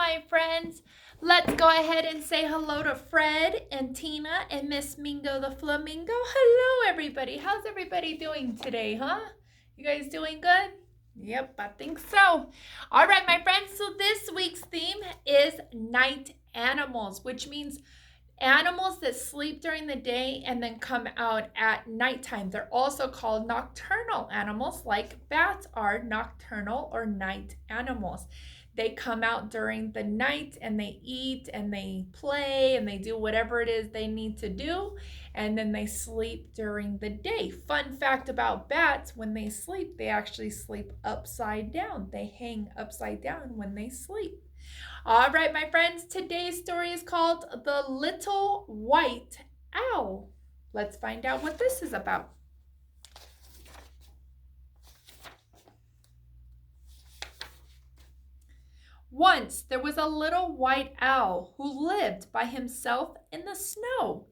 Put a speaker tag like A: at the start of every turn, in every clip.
A: my friends. Let's go ahead and say hello to Fred and Tina and Miss Mingo the Flamingo. Hello, everybody. How's everybody doing today, huh? You guys doing good? Yep, I think so. All right, my friends. So this week's theme is night animals, which means animals that sleep during the day and then come out at nighttime. They're also called nocturnal animals, like bats are nocturnal or night animals. They come out during the night and they eat and they play and they do whatever it is they need to do, and then they sleep during the day. Fun fact about bats, when they sleep, they actually sleep upside down. They hang upside down when they sleep. All right, my friends, today's story is called The Little White Owl. Let's find out what this is about. Once there was a little white owl who lived by himself in the snow.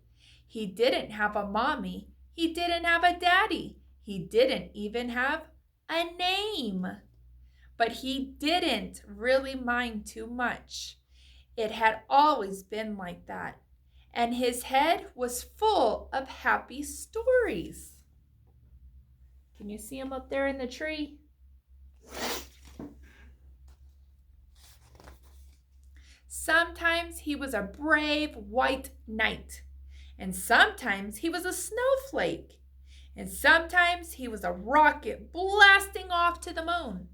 A: He didn't have a mommy. He didn't have a daddy. He didn't even have a name. But he didn't really mind too much. It had always been like that, and his head was full of happy stories. Can you see him up there in the tree? Sometimes he was a brave white knight, and sometimes he was a snowflake, and sometimes he was a rocket blasting off to the moon.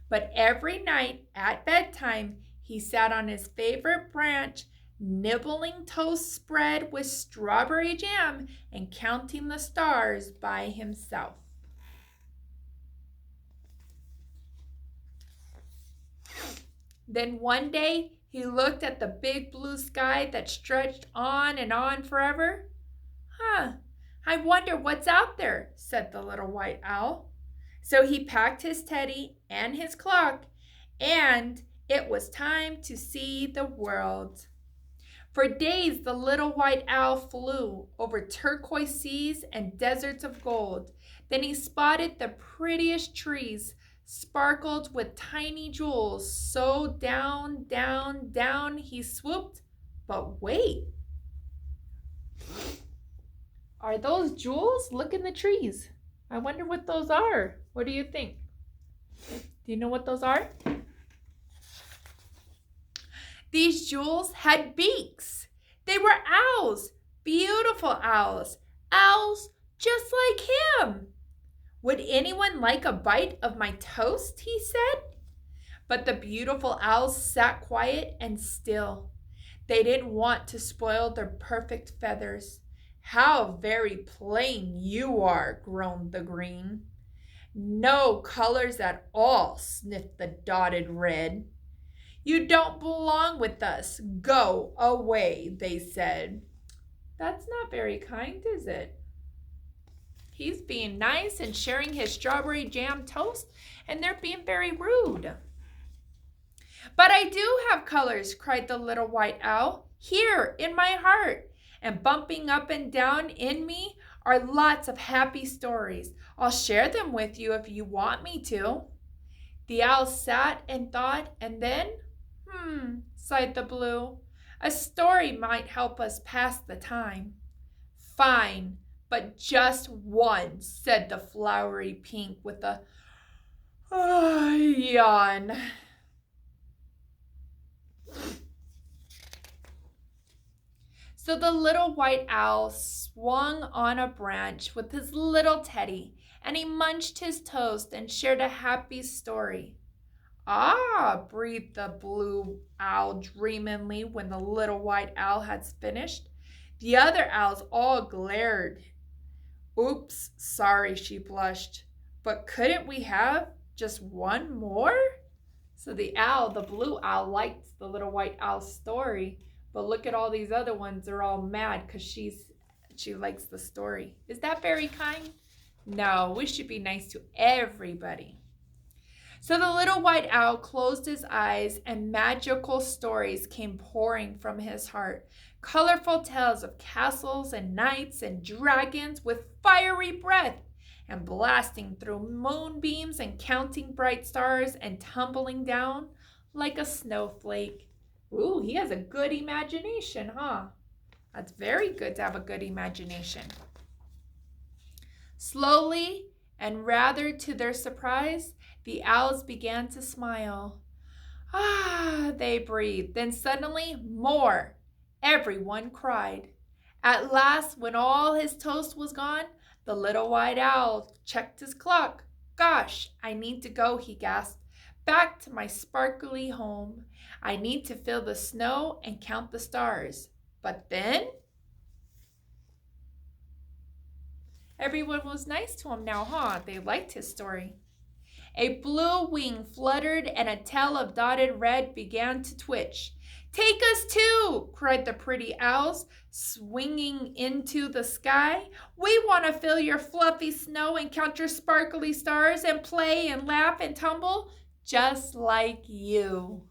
A: But every night at bedtime, he sat on his favorite branch, nibbling toast spread with strawberry jam and counting the stars by himself. Then one day, he looked at the big blue sky that stretched on and on forever. I wonder what's out there, said the little white owl. So he packed his teddy and his clock, and it was time to see the world. For days, the little white owl flew over turquoise seas and deserts of gold. Then he spotted the prettiest trees, sparkled with tiny jewels. So down, down, down he swooped. But wait, are those jewels? Look in the trees. I wonder what those are. What do you think? Do you know what those are? These jewels had beaks. They were owls, beautiful owls, owls just like him. Would anyone like a bite of my toast? He said. But the beautiful owls sat quiet and still. They didn't want to spoil their perfect feathers. How very plain you are, groaned the green. No colors at all, sniffed the dotted red. You don't belong with us. Go away, they said. That's not very kind, is it? He's being nice and sharing his strawberry jam toast, and they're being very rude. But I do have colors, cried the little white owl, here in my heart. And bumping up and down in me are lots of happy stories. I'll share them with you if you want me to. The owl sat and thought, and then, sighed the blue. A story might help us pass the time. Fine, but just one, said the flowery pink with a yawn. So the little white owl swung on a branch with his little teddy, and he munched his toast and shared a happy story. Ah, breathed the blue owl dreamily when the little white owl had finished. The other owls all glared. Oops, sorry, she blushed. But couldn't we have just one more? So the blue owl, liked the little white owl's story. But look at all these other ones. They're all mad because she likes the story. Is that very kind? No, we should be nice to everybody. So the little white owl closed his eyes, and magical stories came pouring from his heart. Colorful tales of castles and knights and dragons with fiery breath, and blasting through moonbeams and counting bright stars and tumbling down like a snowflake. Ooh, he has a good imagination, huh? That's very good to have a good imagination. Slowly, and rather to their surprise, the owls began to smile. Ah, they breathed. Then suddenly, more. Everyone cried. At last, when all his toast was gone, the little white owl checked his clock. Gosh, I need to go, he gasped. Back to my sparkly home. I need to feel the snow and count the stars. But then everyone was nice to him now, huh? They liked his story. A blue wing fluttered and a tail of dotted red began to twitch. Take us too, cried the pretty owls, swinging into the sky. We want to feel your fluffy snow and count your sparkly stars and play and laugh and tumble just like you.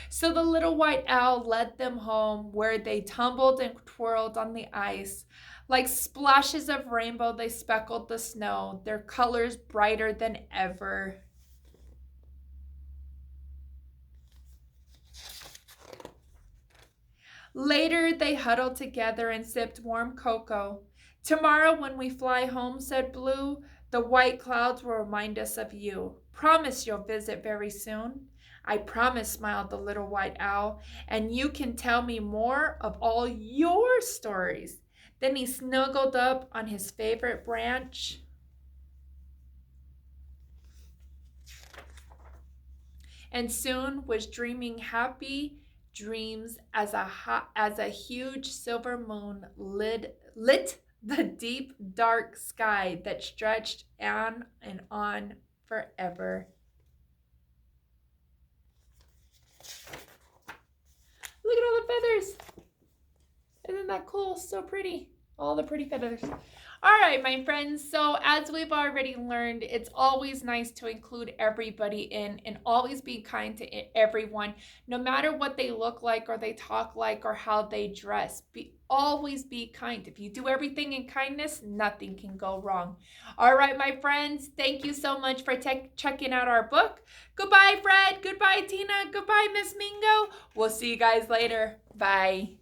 A: So the little white owl led them home, where they tumbled and twirled on the ice. Like splashes of rainbow, they speckled the snow, their colors brighter than ever. Later, they huddled together and sipped warm cocoa. Tomorrow, when we fly home, said Blue, the white clouds will remind us of you. Promise you'll visit very soon. I promise, smiled the little white owl, and you can tell me more of all your stories. Then he snuggled up on his favorite branch and soon was dreaming happy dreams as a huge silver moon lit the deep dark sky that stretched on and on forever. Look at all the feathers. Isn't that cool? So pretty. All the pretty feathers. All right, my friends. So as we've already learned, it's always nice to include everybody in and always be kind to everyone, no matter what they look like or they talk like or how they dress. Always be kind. If you do everything in kindness, nothing can go wrong. All right, my friends. Thank you so much for checking out our book. Goodbye, Fred. Goodbye, Tina. Goodbye, Miss Mingo. We'll see you guys later. Bye.